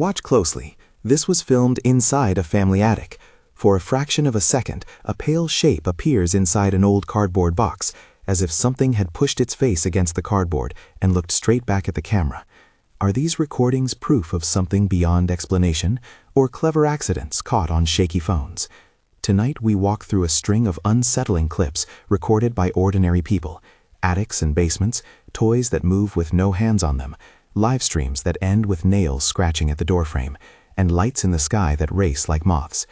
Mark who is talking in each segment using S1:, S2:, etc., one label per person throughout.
S1: Watch closely. This was filmed inside a family attic. For a fraction of a second, a pale shape appears inside an old cardboard box, as if something had pushed its face against the cardboard and looked straight back at the camera. Are these recordings proof of something beyond explanation, or clever accidents caught on shaky phones? Tonight we walk through a string of unsettling clips recorded by ordinary people. Attics and basements, toys that move with no hands on them, live streams that end with nails scratching at the doorframe, and lights in the sky that race like moths.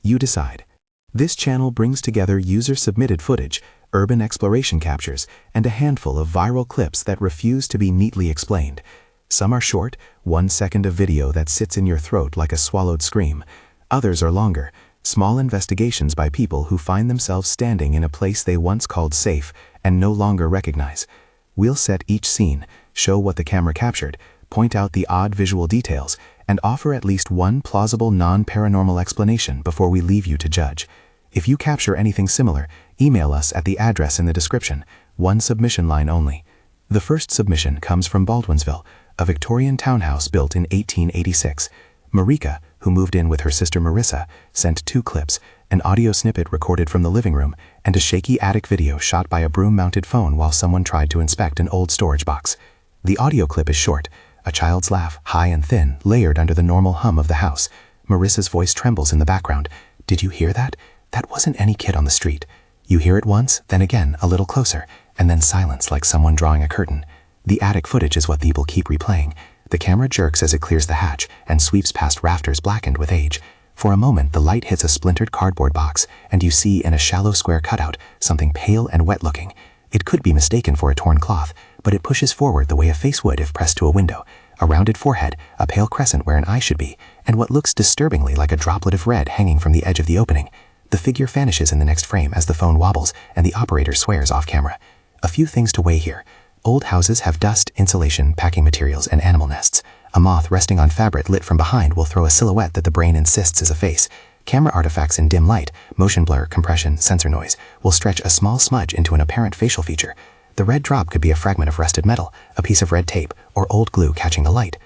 S1: You decide. This channel brings together user-submitted footage, urban exploration captures, and a handful of viral clips that refuse to be neatly explained. Some are short, 1 second of video that sits in your throat like a swallowed scream. Others are longer, small investigations by people who find themselves standing in a place they once called safe and no longer recognize. We'll set each scene, show what the camera captured, point out the odd visual details, and offer at least one plausible non-paranormal explanation before we leave you to judge. If you capture anything similar, email us at the address in the description. One submission line only. The first submission comes from Baldwinsville, a Victorian townhouse built in 1886. Marika, who moved in with her sister Marissa, sent 2 clips, an audio snippet recorded from the living room, and a shaky attic video shot by a broom-mounted phone while someone tried to inspect an old storage box. The audio clip is short, a child's laugh, high and thin, layered under the normal hum of the house. Marissa's voice trembles in the background. "Did you hear that? That wasn't any kid on the street." You hear it once, then again, a little closer, and then silence like someone drawing a curtain. The attic footage is what people keep replaying. The camera jerks as it clears the hatch and sweeps past rafters blackened with age. For a moment, the light hits a splintered cardboard box, and you see in a shallow square cutout something pale and wet-looking. It could be mistaken for a torn cloth, but it pushes forward the way a face would if pressed to a window. A rounded forehead, a pale crescent where an eye should be, and what looks disturbingly like a droplet of red hanging from the edge of the opening. The figure vanishes in the next frame as the phone wobbles and the operator swears off camera. A few things to weigh here. Old houses have dust, insulation, packing materials, and animal nests. A moth resting on fabric lit from behind will throw a silhouette that the brain insists is a face. Camera artifacts in dim light, motion blur, compression, sensor noise, will stretch a small smudge into an apparent facial feature. The red drop could be a fragment of rusted metal, a piece of red tape, or old glue catching the light.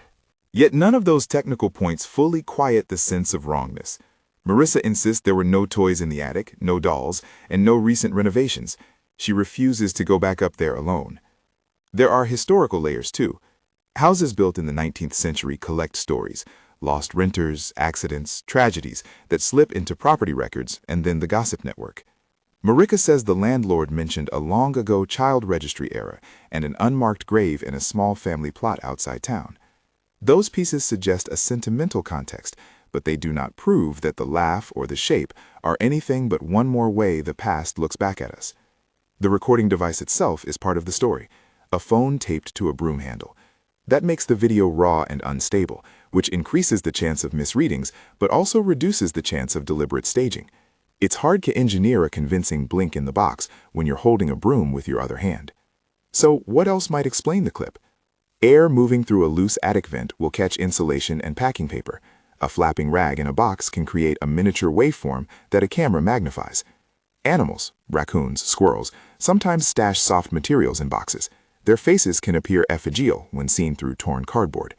S2: Yet none of those technical points fully quiet the sense of wrongness. Marissa insists there were no toys in the attic, no dolls, and no recent renovations. She refuses to go back up there alone. There are historical layers, too. Houses built in the 19th century collect stories, lost renters, accidents, tragedies that slip into property records and then the gossip network. Marika says the landlord mentioned a long-ago child registry era and an unmarked grave in a small family plot outside town. Those pieces suggest a sentimental context, but they do not prove that the laugh or the shape are anything but one more way the past looks back at us. The recording device itself is part of the story, a phone taped to a broom handle. That makes the video raw and unstable, which increases the chance of misreadings, but also reduces the chance of deliberate staging. It's hard to engineer a convincing blink in the box when you're holding a broom with your other hand. So what else might explain the clip? Air moving through a loose attic vent will catch insulation and packing paper. A flapping rag in a box can create a miniature waveform that a camera magnifies. Animals, raccoons, squirrels, sometimes stash soft materials in boxes. Their faces can appear effigial when seen through torn cardboard.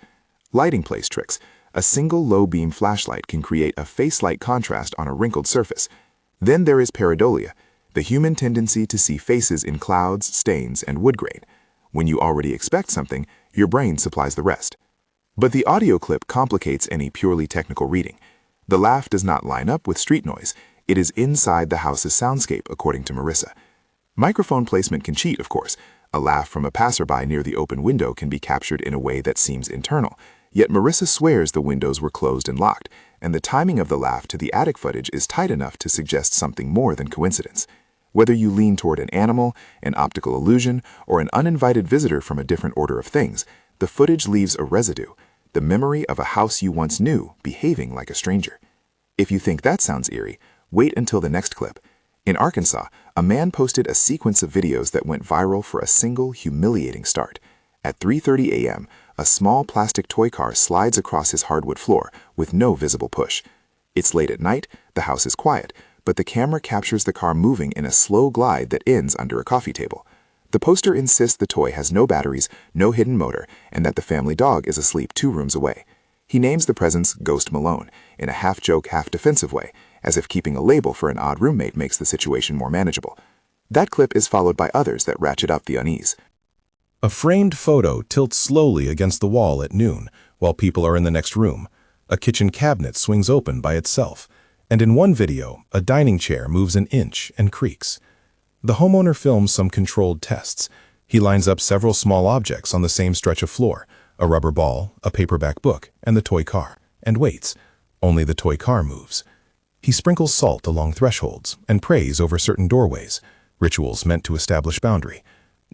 S2: Lighting plays tricks. A single low-beam flashlight can create a face-like contrast on a wrinkled surface. Then there is pareidolia, the human tendency to see faces in clouds, stains, and wood grain. When you already expect something, your brain supplies the rest. But the audio clip complicates any purely technical reading. The laugh does not line up with street noise. It is inside the house's soundscape, according to Marissa. Microphone placement can cheat, of course. A laugh from a passerby near the open window can be captured in a way that seems internal. Yet Marissa swears the windows were closed and locked, and the timing of the laugh to the attic footage is tight enough to suggest something more than coincidence. Whether you lean toward an animal, an optical illusion, or an uninvited visitor from a different order of things, the footage leaves a residue, the memory of a house you once knew behaving like a stranger. If you think that sounds eerie, wait until the next clip. In Arkansas, a man posted a sequence of videos that went viral for a single humiliating start. At 3:30 a.m., a small plastic toy car slides across his hardwood floor with no visible push. It's late at night, the house is quiet, but the camera captures the car moving in a slow glide that ends under a coffee table. The poster insists the toy has no batteries, no hidden motor, and that the family dog is asleep 2 rooms away. He names the presence Ghost Malone in a half-joke, half-defensive way, as if keeping a label for an odd roommate makes the situation more manageable. That clip is followed by others that ratchet up the unease.
S3: A framed photo tilts slowly against the wall at noon while people are in the next room. A kitchen cabinet swings open by itself, and in one video, a dining chair moves an inch and creaks. The homeowner films some controlled tests. He lines up several small objects on the same stretch of floor, a rubber ball, a paperback book, and the toy car, and waits. Only the toy car moves. He sprinkles salt along thresholds and prays over certain doorways, rituals meant to establish boundary.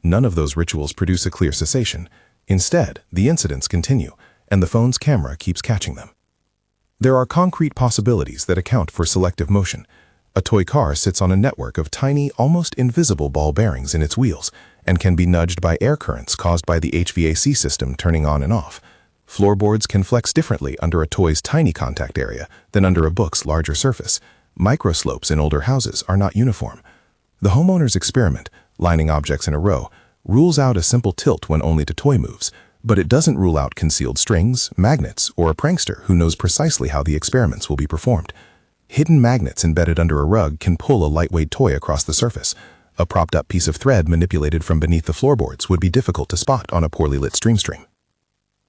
S3: None of those rituals produce a clear cessation. Instead, the incidents continue, and the phone's camera keeps catching them. There are concrete possibilities that account for selective motion. A toy car sits on a network of tiny, almost invisible ball bearings in its wheels and can be nudged by air currents caused by the HVAC system turning on and off. Floorboards can flex differently under a toy's tiny contact area than under a book's larger surface. Microslopes in older houses are not uniform. The homeowner's experiment, lining objects in a row, rules out a simple tilt when only the toy moves, but it doesn't rule out concealed strings, magnets, or a prankster who knows precisely how the experiments will be performed. Hidden magnets embedded under a rug can pull a lightweight toy across the surface. A propped-up piece of thread manipulated from beneath the floorboards would be difficult to spot on a poorly lit stream.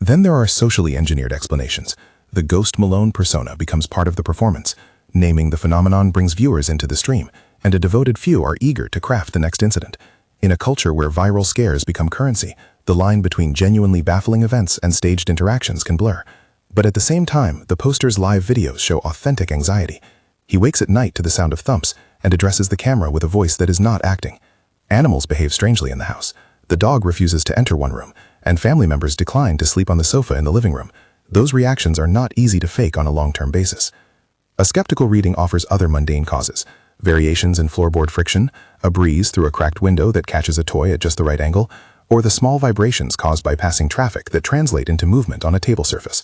S3: Then there are socially engineered explanations. The Ghost Malone persona becomes part of the performance. Naming the phenomenon brings viewers into the stream, and a devoted few are eager to craft the next incident. In a culture where viral scares become currency, the line between genuinely baffling events and staged interactions can blur. But at the same time, the poster's live videos show authentic anxiety. He wakes at night to the sound of thumps and addresses the camera with a voice that is not acting. Animals behave strangely in the house. The dog refuses to enter one room, and family members decline to sleep on the sofa in the living room. Those reactions are not easy to fake on a long-term basis. A skeptical reading offers other mundane causes. Variations in floorboard friction, a breeze through a cracked window that catches a toy at just the right angle, or the small vibrations caused by passing traffic that translate into movement on a table surface.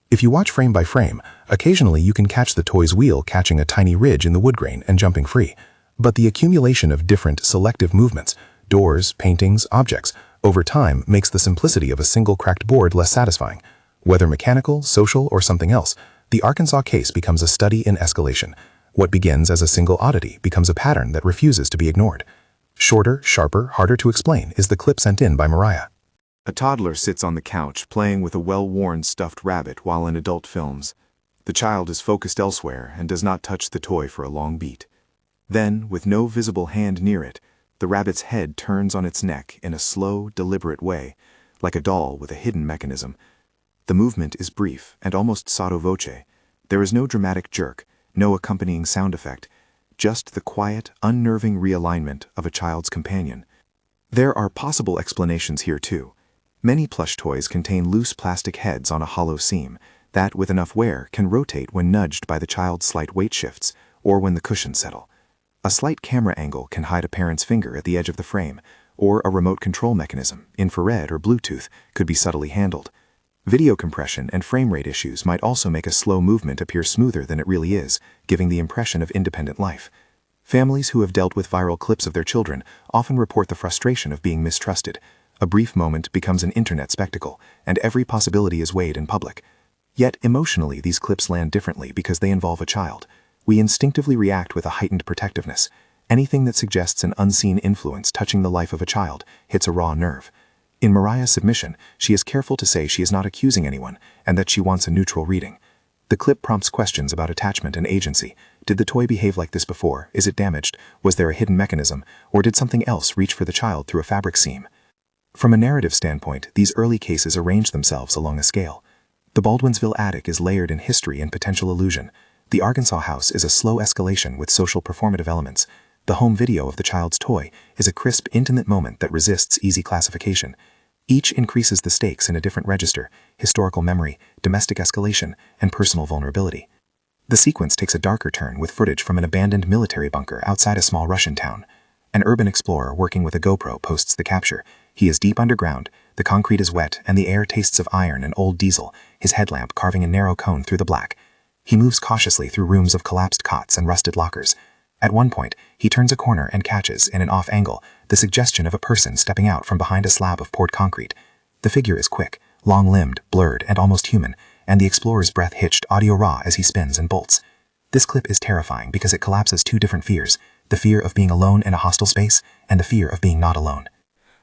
S3: If you watch frame by frame, occasionally you can catch the toy's wheel catching a tiny ridge in the wood grain and jumping free. But the accumulation of different selective movements, doors, paintings, objects, over time makes the simplicity of a single cracked board less satisfying. Whether mechanical, social, or something else, the Arkansas case becomes a study in escalation. What begins as a single oddity becomes a pattern that refuses to be ignored. Shorter, sharper, harder to explain is the clip sent in by Mariah.
S2: A toddler sits on the couch playing with a well-worn stuffed rabbit while an adult films. The child is focused elsewhere and does not touch the toy for a long beat. Then, with no visible hand near it, the rabbit's head turns on its neck in a slow, deliberate way, like a doll with a hidden mechanism. The movement is brief and almost sotto voce. There is no dramatic jerk, no accompanying sound effect, just the quiet, unnerving realignment of a child's companion. There are possible explanations here too. Many plush toys contain loose plastic heads on a hollow seam that, with enough wear, can rotate when nudged by the child's slight weight shifts or when the cushions settle. A slight camera angle can hide a parent's finger at the edge of the frame, or a remote control mechanism, infrared or Bluetooth, could be subtly handled. Video compression and frame rate issues might also make a slow movement appear smoother than it really is, giving the impression of independent life. Families who have dealt with viral clips of their children often report the frustration of being mistrusted. A brief moment becomes an internet spectacle, and every possibility is weighed in public. Yet emotionally, these clips land differently because they involve a child. We instinctively react with a heightened protectiveness. Anything that suggests an unseen influence touching the life of a child hits a raw nerve. In Mariah's submission, she is careful to say she is not accusing anyone and that she wants a neutral reading. The clip prompts questions about attachment and agency. Did the toy behave like this before? Is it damaged? Was there a hidden mechanism? Or did something else reach for the child through a fabric seam? From a narrative standpoint, these early cases arrange themselves along a scale. The Baldwinsville attic is layered in history and potential illusion. The Arkansas house is a slow escalation with social performative elements. The home video of the child's toy is a crisp, intimate moment that resists easy classification. Each increases the stakes in a different register: historical memory, domestic escalation, and personal vulnerability. The sequence takes a darker turn with footage from an abandoned military bunker outside a small Russian town. An urban explorer working with a GoPro posts the capture. He is deep underground, the concrete is wet, and the air tastes of iron and old diesel, his headlamp carving a narrow cone through the black. He moves cautiously through rooms of collapsed cots and rusted lockers. At one point, he turns a corner and catches, in an off angle, the suggestion of a person stepping out from behind a slab of poured concrete. The figure is quick, long-limbed, blurred, and almost human,
S1: and the explorer's breath hitched audio raw as he spins and bolts. This clip is terrifying because it collapses two different fears, the fear of being alone in a hostile space and the fear of being not alone.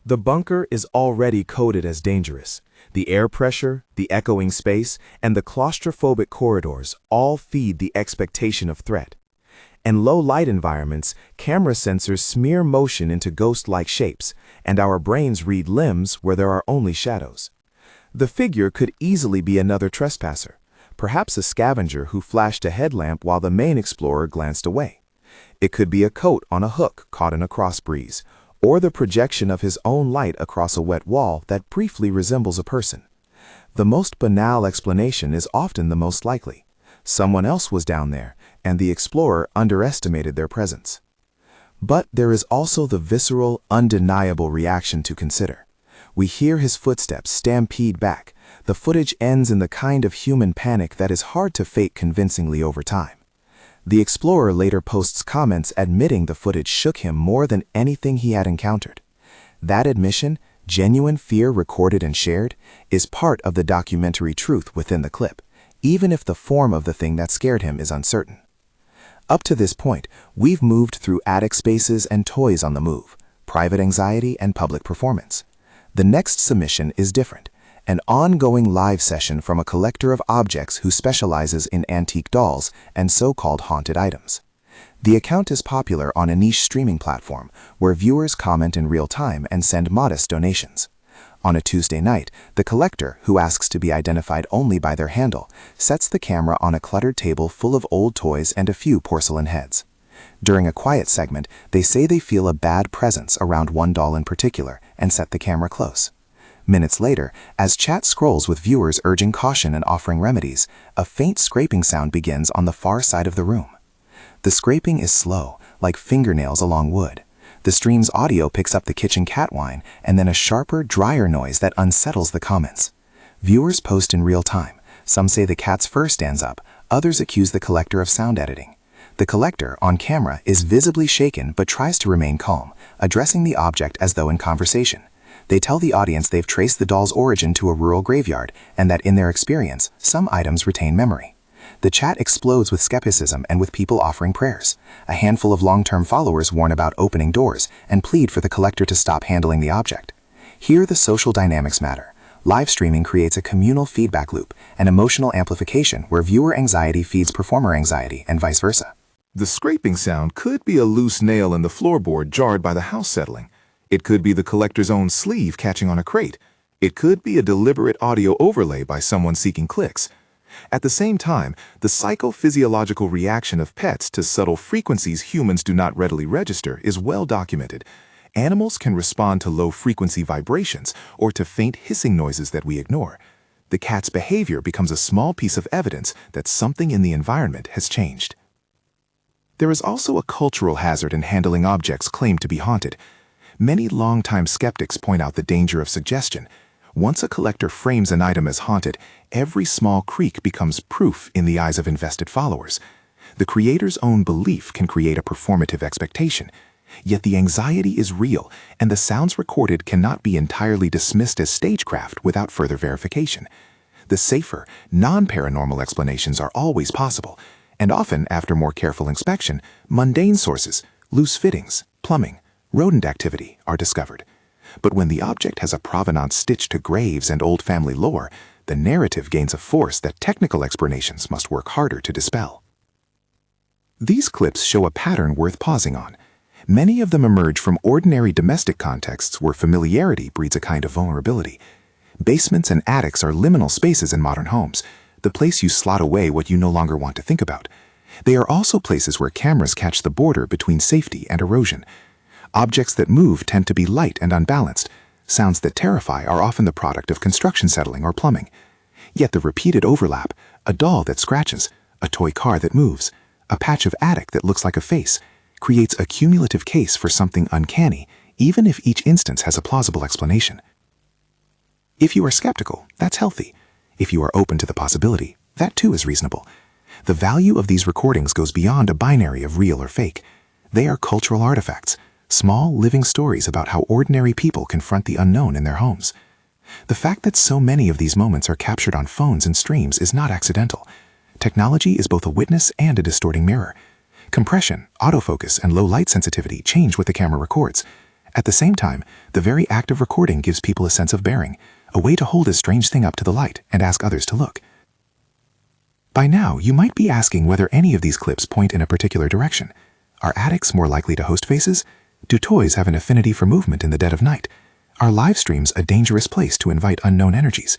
S4: The bunker is already coded as dangerous. The air pressure, the echoing space, and the claustrophobic corridors all feed the expectation of threat. In low-light environments, camera sensors smear motion into ghost-like shapes, and our brains read limbs where there are only shadows. The figure could easily be another trespasser, perhaps a scavenger who flashed a headlamp while the main explorer glanced away. It could be a coat on a hook caught in a cross breeze, or the projection of his own light across a wet wall that briefly resembles a person. The most banal explanation is often the most likely. Someone else was down there, and the explorer underestimated their presence. But there is also the visceral, undeniable reaction to consider. We hear his footsteps stampede back. The footage ends in the kind of human panic that is hard to fake convincingly over time. The explorer later posts comments admitting the footage shook him more than anything he had encountered. That admission, genuine fear recorded and shared, is part of the documentary truth within the clip, even if the form of the thing that scared him is uncertain. Up to this point, we've moved through attic spaces and toys on the move, private anxiety and public performance. The next submission is different, an ongoing live session from a collector of objects who specializes in antique dolls and so-called haunted items. The account is popular on a niche streaming platform where viewers comment in real time and send modest donations. On a Tuesday night, the collector, who asks to be identified only by their handle, sets the camera on a cluttered table full of old toys and a few porcelain heads. During a quiet segment, they say they feel a bad presence around one doll in particular and set the camera close. Minutes later, as chat scrolls with viewers urging caution and offering remedies, a faint scraping sound begins on the far side of the room. The scraping is slow, like fingernails along wood. The stream's audio picks up the kitchen cat whine and then a sharper, drier noise that unsettles the comments. Viewers post in real time. Some say the cat's fur stands up, others accuse the collector of sound editing. The collector, on camera, is visibly shaken but tries to remain calm, addressing the object as though in conversation. They tell the audience they've traced the doll's origin to a rural graveyard and that in their experience, some items retain memory. The chat explodes with skepticism and with people offering prayers. A handful of long-term followers warn about opening doors and plead for the collector to stop handling the object. Here the social dynamics matter. Live streaming creates a communal feedback loop, an emotional amplification where viewer anxiety feeds performer anxiety and vice versa.
S2: The scraping sound could be a loose nail in the floorboard jarred by the house settling. It could be the collector's own sleeve catching on a crate. It could be a deliberate audio overlay by someone seeking clicks. At the same time, the psychophysiological reaction of pets to subtle frequencies humans do not readily register is well documented. Animals can respond to low-frequency vibrations or to faint hissing noises that we ignore. The cat's behavior becomes a small piece of evidence that something in the environment has changed. There is also a cultural hazard in handling objects claimed to be haunted. Many longtime skeptics point out the danger of suggestion. Once a collector frames an item as haunted, every small creak becomes proof in the eyes of invested followers. The creator's own belief can create a performative expectation. Yet the anxiety is real, and the sounds recorded cannot be entirely dismissed as stagecraft without further verification. The safer, non-paranormal explanations are always possible, and often, after more careful inspection, mundane sources, loose fittings, plumbing, rodent activity are discovered. But when the object has a provenance stitched to graves and old family lore, the narrative gains a force that technical explanations must work harder to dispel. These clips show a pattern worth pausing on. Many of them emerge from ordinary domestic contexts where familiarity breeds a kind of vulnerability. Basements and attics are liminal spaces in modern homes, the place you slot away what you no longer want to think about. They are also places where cameras catch the border between safety and erosion. Objects that move tend to be light and unbalanced. Sounds that terrify are often the product of construction settling or plumbing. Yet the repeated overlap, a doll that scratches, a toy car that moves, a patch of attic that looks like a face, creates a cumulative case for something uncanny, even if each instance has a plausible explanation. If you are skeptical, that's healthy. If you are open to the possibility, that too is reasonable. The value of these recordings goes beyond a binary of real or fake. They are cultural artifacts, small living stories about how ordinary people confront the unknown in their homes.
S5: The fact that so many of these moments are captured on phones and streams is not accidental. Technology is both a witness and a distorting mirror. Compression, autofocus, and low light sensitivity change what the camera records. At the same time, the very act of recording gives people a sense of bearing, a way to hold a strange thing up to the light and ask others to look. By now, you might be asking whether any of these clips point in a particular direction. Are attics more likely to host faces? Do toys have an affinity for movement in the dead of night? Are live streams a dangerous place to invite unknown energies?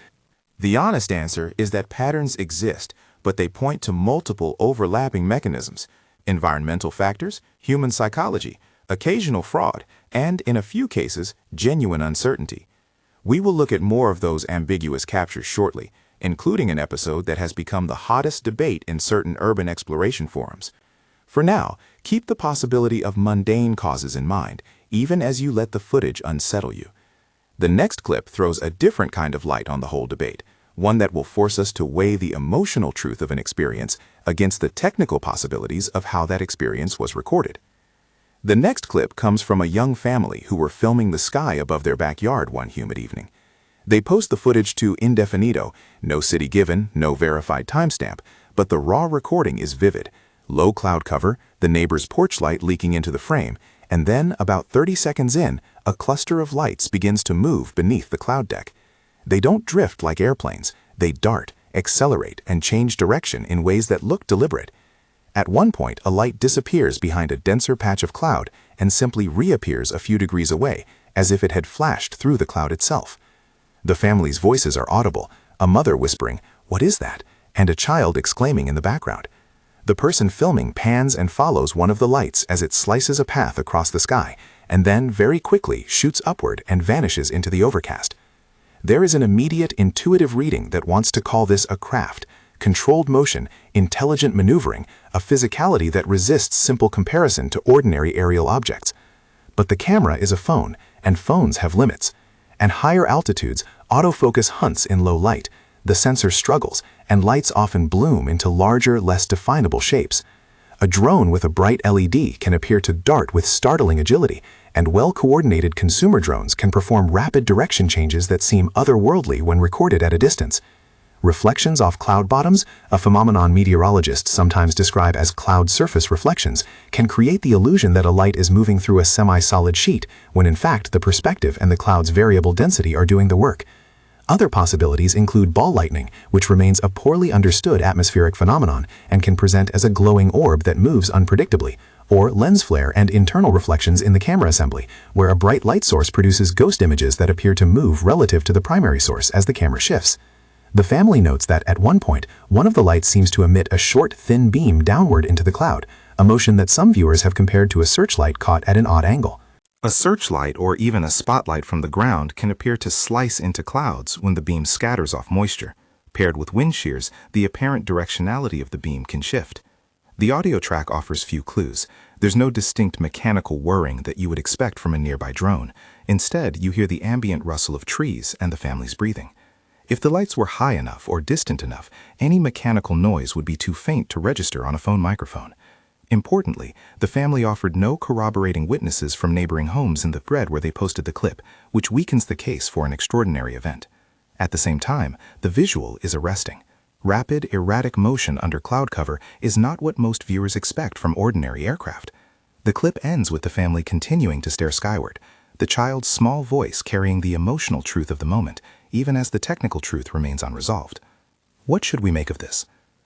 S4: The honest answer is that patterns exist, but they point to multiple overlapping mechanisms: environmental factors, human psychology, occasional fraud, and, in a few cases, genuine uncertainty. We will look at more of those ambiguous captures shortly, including an episode that has become the hottest debate in certain urban exploration forums. For now, keep the possibility of mundane causes in mind, even as you let the footage unsettle you. The next clip throws a different kind of light on the whole debate, one that will force us to weigh the emotional truth of an experience against the technical possibilities of how that experience was recorded. The next clip comes from a young family who were filming the sky above their backyard one humid evening. They post the footage to indefinito, no city given, no verified timestamp, but the raw recording is vivid. Low cloud cover, the neighbor's porch light leaking into the frame, and then, about 30 seconds in, a cluster of lights begins to move beneath the cloud deck. They don't drift like airplanes, they dart, accelerate, and change direction in ways that look deliberate. At one point, a light disappears behind a denser patch of cloud and simply reappears a few degrees away, as if it had flashed through the cloud itself. The family's voices are audible, a mother whispering, "What is that?" and a child exclaiming in the background. The person filming pans and follows one of the lights as it slices a path across the sky, and then very quickly shoots upward and vanishes into the overcast. There is an immediate intuitive reading that wants to call this a craft, controlled motion, intelligent maneuvering, a physicality that resists simple comparison to ordinary aerial objects. But the camera is a phone, and phones have limits. At higher altitudes, autofocus hunts in low light, the sensor struggles, and lights often bloom into larger, less definable shapes. A drone with a bright LED can appear to dart with startling agility, and well-coordinated consumer drones can perform rapid direction changes that seem otherworldly when recorded at a distance. Reflections off cloud bottoms, a phenomenon meteorologists sometimes describe as cloud surface reflections, can create the illusion that a light is moving through a semi-solid sheet, when in fact the perspective and the cloud's variable density are doing the work. Other possibilities include ball lightning, which remains a poorly understood atmospheric phenomenon and can present as a glowing orb that moves unpredictably, or lens flare and internal reflections in the camera assembly, where a bright light source produces ghost images that appear to move relative to the primary source as the camera shifts. The family notes that at one point, one of the lights seems to emit a short, thin beam downward into the cloud, a motion that some viewers have compared to a searchlight caught at an odd angle.
S3: A searchlight or even a spotlight from the ground can appear to slice into clouds when the beam scatters off moisture. Paired with wind shears, the apparent directionality of the beam can shift. The audio track offers few clues. There's no distinct mechanical whirring that you would expect from a nearby drone. Instead, you hear the ambient rustle of trees and the family's breathing. If the lights were high enough or distant enough, any mechanical noise would be too faint to register on a phone microphone. Importantly, the family offered no corroborating witnesses from neighboring homes in the thread where they posted the clip, which weakens the case for an extraordinary event. At the same time, the visual is arresting. Rapid, erratic motion under cloud cover is not what most viewers expect from ordinary aircraft. The clip ends with the family continuing to stare skyward, the child's small voice carrying the emotional truth of the moment, even as the technical truth remains unresolved. What should we make of this?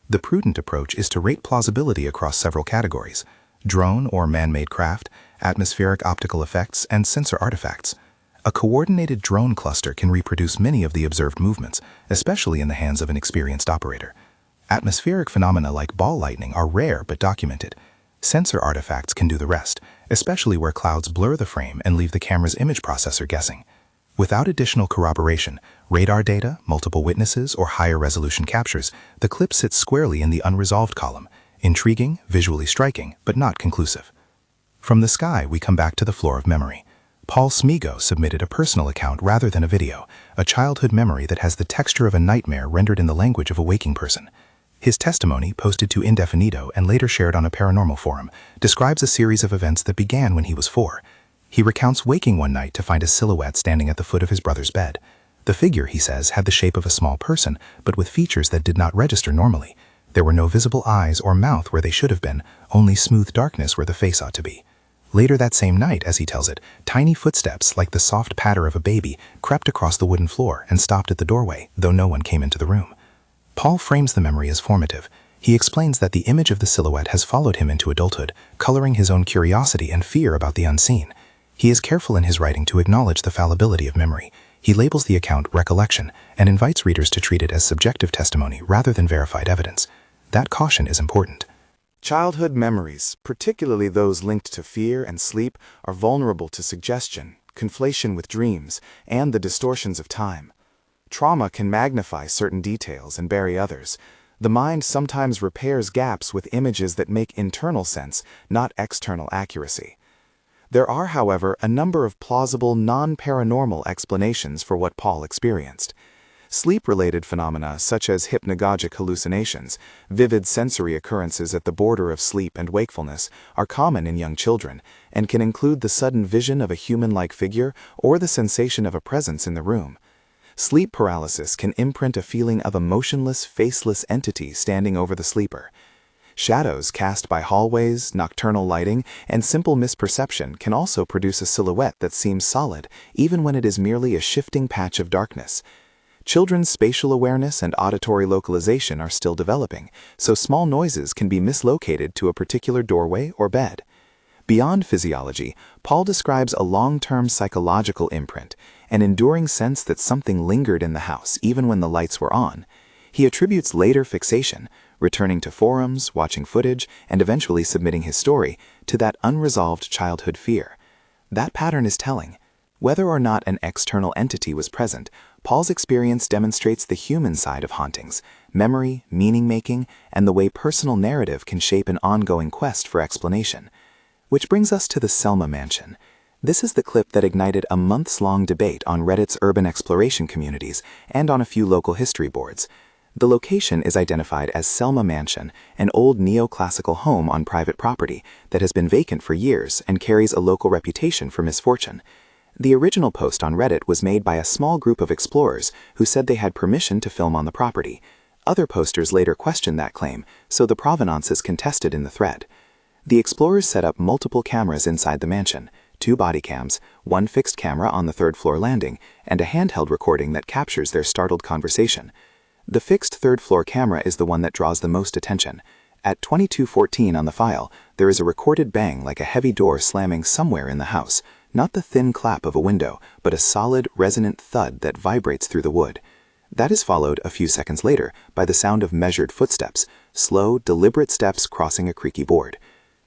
S3: The prudent approach is to rate plausibility across several categories: drone or man-made craft, atmospheric optical effects, and sensor artifacts. A coordinated drone cluster can reproduce many of the observed movements, especially in the hands of an experienced operator. Atmospheric phenomena like ball lightning are rare but documented. Sensor artifacts can do the rest, especially where clouds blur the frame and leave the camera's image processor guessing. Without additional corroboration, radar data, multiple witnesses, or higher resolution captures, the clip sits squarely in the unresolved column, intriguing, visually striking, but not conclusive. From the sky, we come back to the floor of memory. Paul Smigo submitted a personal account rather than a video, a childhood memory that has the texture of a nightmare rendered in the language of a waking person. His testimony, posted to Indefinito and later shared on a paranormal forum, describes a series of events that began when he was 4. He recounts waking one night to find a silhouette standing at the foot of his brother's bed.
S5: The figure, he says, had the shape of a small person, but with features that did not register normally. There were no visible eyes or mouth where they should have been, only smooth darkness where the face ought to be. Later that same night, as he tells it, tiny footsteps, like the soft patter of a baby, crept across the wooden floor and stopped at the doorway, though no one came into the room. Paul frames the memory as formative. He explains that the image of the silhouette has followed him into adulthood, coloring his own curiosity and fear about the unseen. He is careful in his writing to acknowledge the fallibility of memory. He labels the account recollection and invites readers to treat it as subjective testimony rather than verified evidence. That caution is important.
S4: Childhood memories, particularly those linked to fear and sleep, are vulnerable to suggestion, conflation with dreams, and the distortions of time. Trauma can magnify certain details and bury others. The mind sometimes repairs gaps with images that make internal sense, not external accuracy. There are, however, a number of plausible non-paranormal explanations for what Paul experienced. Sleep-related phenomena such as hypnagogic hallucinations, vivid sensory occurrences at the border of sleep and wakefulness, are common in young children and can include the sudden vision of a human-like figure or the sensation of a presence in the room. Sleep paralysis can imprint a feeling of a motionless, faceless entity standing over the sleeper. Shadows cast by hallways, nocturnal lighting, and simple misperception can also produce a silhouette that seems solid, even when it is merely a shifting patch of darkness. Children's spatial awareness and auditory localization are still developing, so small noises can be mislocated to a particular doorway or bed. Beyond physiology, Paul describes a long-term psychological imprint, an enduring sense that something lingered in the house even when the lights were on. He attributes later fixation, returning to forums, watching footage, and eventually submitting his story, to that unresolved childhood fear. That pattern is telling. Whether or not an external entity was present, Paul's experience demonstrates the human side of hauntings, memory, meaning-making, and the way personal narrative can shape an ongoing quest for explanation. Which brings us to the Selma Mansion. This is the clip that ignited a months-long debate on Reddit's urban exploration communities and on a few local history boards. The location is identified as Selma Mansion, an old neoclassical home on private property that has been vacant for years and carries a local reputation for misfortune. The original post on Reddit was made by a small group of explorers who said they had permission to film on the property. Other posters later questioned that claim, so the provenance is contested in the thread. The explorers set up multiple cameras inside the mansion, 2 body cams, 1 fixed camera on the 3rd-floor landing, and a handheld recording that captures their startled conversation. The fixed 3rd-floor camera is the one that draws the most attention. At 22:14 on the file, there is a recorded bang like a heavy door slamming somewhere in the house, not the thin clap of a window, but a solid, resonant thud that vibrates through the wood. That is followed, a few seconds later, by the sound of measured footsteps, slow, deliberate steps crossing a creaky board.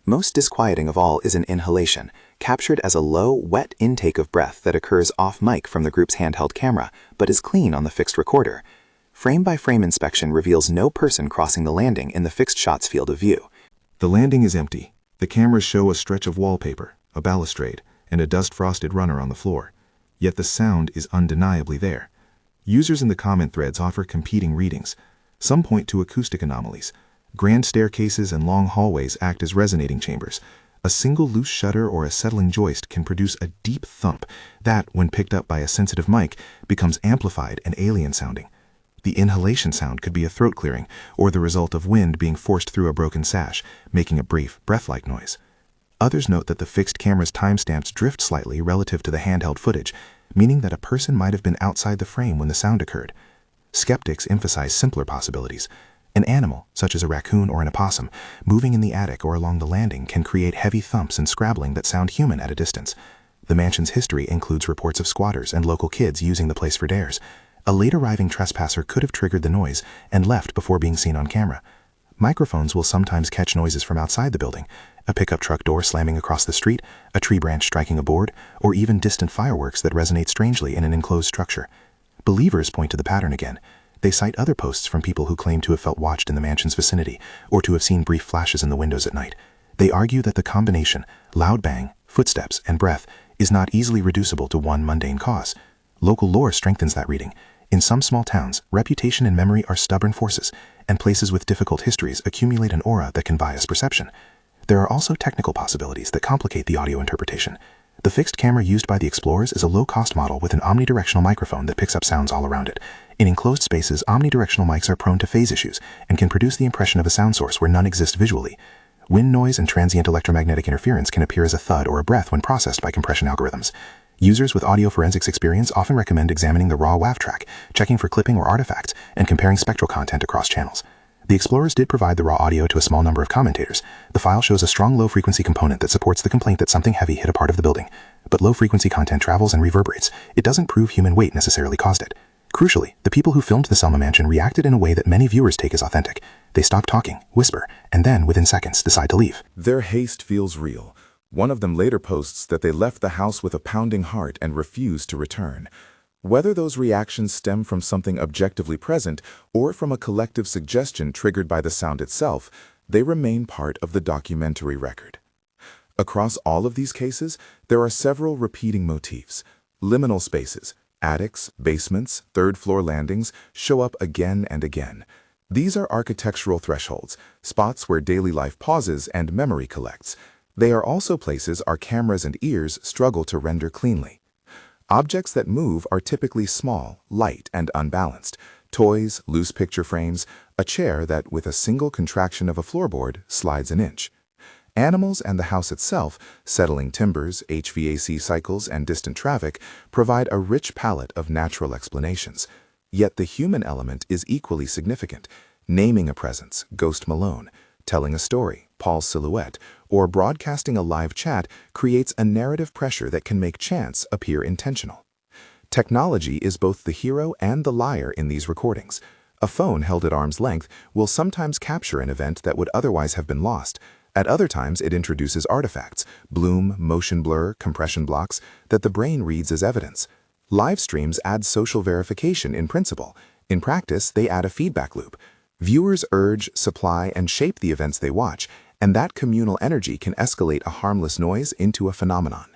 S4: Most disquieting of all is an inhalation, captured as a low, wet intake of breath that occurs off-mic from the group's handheld camera, but is clean on the fixed recorder. Frame-by-frame inspection reveals no person crossing the landing in the fixed shot's field of view.
S2: The landing is empty. The cameras show a stretch of wallpaper, a balustrade, and a dust-frosted runner on the floor. Yet the sound is undeniably there. Users in the comment threads offer competing readings. Some point to acoustic anomalies. Grand staircases and long hallways act as resonating chambers. A single loose shutter or a settling joist can produce a deep thump that, when picked up by a sensitive mic, becomes amplified and alien-sounding. The inhalation sound could be a throat clearing, or the result of wind being forced through a broken sash, making a brief, breath-like noise. Others note that the fixed camera's timestamps drift slightly relative to the handheld footage, meaning that a person might have been outside the frame when the sound occurred. Skeptics emphasize simpler possibilities. An animal, such as a raccoon or an opossum, moving in the attic or along the landing can create heavy thumps and scrabbling that sound human at a distance. The mansion's history includes reports of squatters and local kids using the place for dares. A late-arriving trespasser could have triggered the noise and left before being seen on camera. Microphones will sometimes catch noises from outside the building, a pickup truck door slamming across the street, a tree branch striking a board, or even distant fireworks that resonate strangely in an enclosed structure. Believers point to the pattern again. They cite other posts from people who claim to have felt watched in the mansion's vicinity or to have seen brief flashes in the windows at night. They argue that the combination, loud bang, footsteps, and breath, is not easily reducible to one mundane cause. Local lore strengthens that reading. In some small towns, reputation and memory are stubborn forces, and places with difficult histories accumulate an aura that can bias perception. There are also technical possibilities that complicate the audio interpretation.
S5: The fixed camera used by the explorers is a low-cost model with an omnidirectional microphone that picks up sounds all around it. In enclosed spaces, omnidirectional mics are prone to phase issues and can produce the impression of a sound source where none exists visually. Wind noise and transient electromagnetic interference can appear as a thud or a breath when processed by compression algorithms. Users with audio forensics experience often recommend examining the raw WAV track, checking for clipping or artifacts, and comparing spectral content across channels. The explorers did provide the raw audio to a small number of commentators. The file shows a strong low-frequency component that supports the complaint that something heavy hit a part of the building. But low-frequency content travels and reverberates. It doesn't prove human weight necessarily caused it. Crucially, the people who filmed the Selma mansion reacted in a way that many viewers take as authentic. They stop talking, whisper, and then, within seconds, decide to leave.
S2: Their haste feels real. One of them later posts that they left the house with a pounding heart and refused to return. Whether those reactions stem from something objectively present or from a collective suggestion triggered by the sound itself, they remain part of the documentary record. Across all of these cases, there are several repeating motifs. Liminal spaces, attics, basements, third-floor landings show up again and again. These are architectural thresholds, spots where daily life pauses and memory collects. They are also places our cameras and ears struggle to render cleanly. Objects that move are typically small, light, and unbalanced. Toys, loose picture frames, a chair that, with a single contraction of a floorboard, slides an inch. Animals and the house itself, settling timbers, HVAC cycles, and distant traffic, provide a rich palette of natural explanations. Yet the human element is equally significant. Naming a presence, Ghost Malone, telling a story, Paul's silhouette, or broadcasting a live chat creates a narrative pressure that can make chance appear intentional. Technology is both the hero and the liar in these recordings. A phone held at arm's length will sometimes capture an event that would otherwise have been lost. At other times, it introduces artifacts, bloom, motion blur, compression blocks, that the brain reads as evidence. Live streams add social verification in principle. In practice, they add a feedback loop. Viewers urge, supply, and shape the events they watch, and that communal energy can escalate a harmless noise into a phenomenon.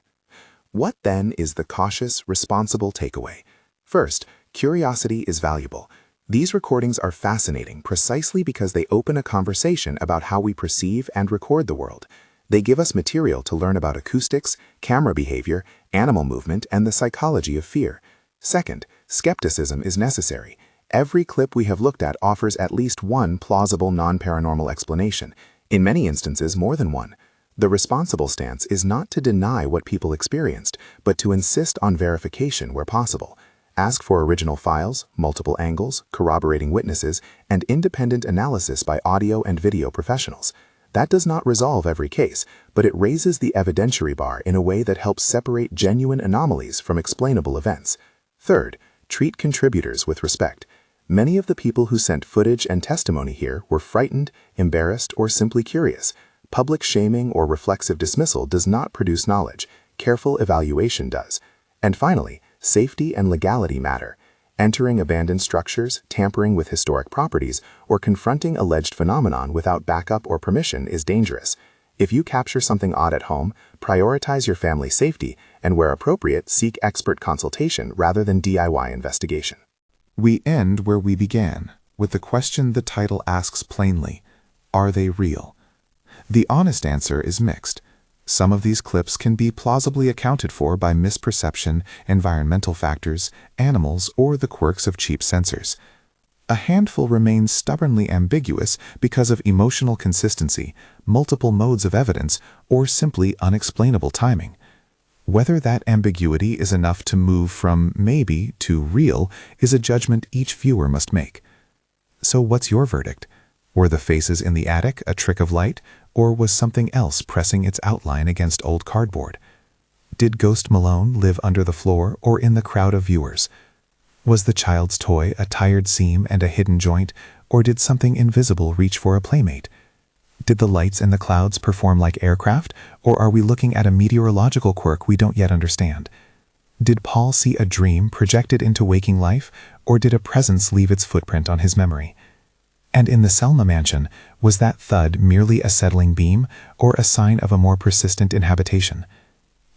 S2: What then is the cautious, responsible takeaway? First, curiosity is valuable. These recordings are fascinating precisely because they open a conversation about how we perceive and record the world. They give us material to learn about acoustics, camera behavior, animal movement, and the psychology of fear. Second, skepticism is necessary. Every clip we have looked at offers at least one plausible non-paranormal explanation, in many instances more than one. The responsible stance is not to deny what people experienced, but to insist on verification where possible. Ask for original files, multiple angles, corroborating witnesses, and independent analysis by audio and video professionals. That does not resolve every case, but it raises the evidentiary bar in a way that helps separate genuine anomalies from explainable events. Third, treat contributors with respect. Many of the people who sent footage and testimony here were frightened, embarrassed, or simply curious. Public shaming or reflexive dismissal does not produce knowledge. Careful evaluation does. And finally, safety and legality matter. Entering abandoned structures, tampering with historic properties, or confronting alleged phenomenon without backup or permission is dangerous. If you capture something odd at home, prioritize your family's safety, and where appropriate, seek expert consultation rather than DIY investigation.
S6: We end where we began, with the question the title asks plainly: are they real? The honest answer is mixed. Some of these clips can be plausibly accounted for by misperception, environmental factors, animals, or the quirks of cheap sensors. A handful remains stubbornly ambiguous because of emotional consistency, multiple modes of evidence, or simply unexplainable timing. Whether that ambiguity is enough to move from maybe to real is a judgment each viewer must make. So what's your verdict? Were the faces in the attic a trick of light, or was something else pressing its outline against old cardboard? Did Ghost Malone live under the floor or in the crowd of viewers? Was the child's toy a tired seam and a hidden joint, or did something invisible reach for a playmate? Did the lights in the clouds perform like aircraft, or are we looking at a meteorological quirk we don't yet understand? Did Paul see a dream projected into waking life, or did a presence leave its footprint on his memory? And in the Selma mansion, was that thud merely a settling beam, or a sign of a more persistent inhabitation?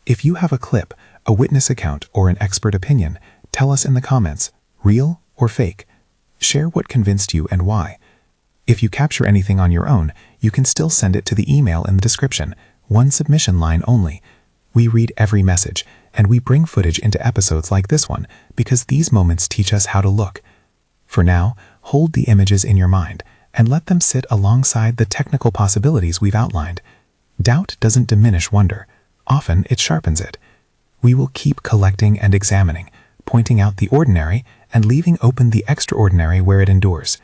S6: If you have a clip, a witness account, or an expert opinion, tell us in the comments, real or fake. Share what convinced you and why. If you capture anything on your own, you can still send it to the email in the description, one submission line only.
S5: We read every message, and we bring footage into episodes like this one because these moments teach us how to look. For now, hold the images in your mind and let them sit alongside the technical possibilities we've outlined. Doubt doesn't diminish wonder. Often it sharpens it. We will keep collecting and examining, pointing out the ordinary and leaving open the extraordinary where it endures.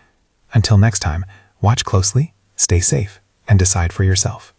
S5: Until next time, watch closely, stay safe, and decide for yourself.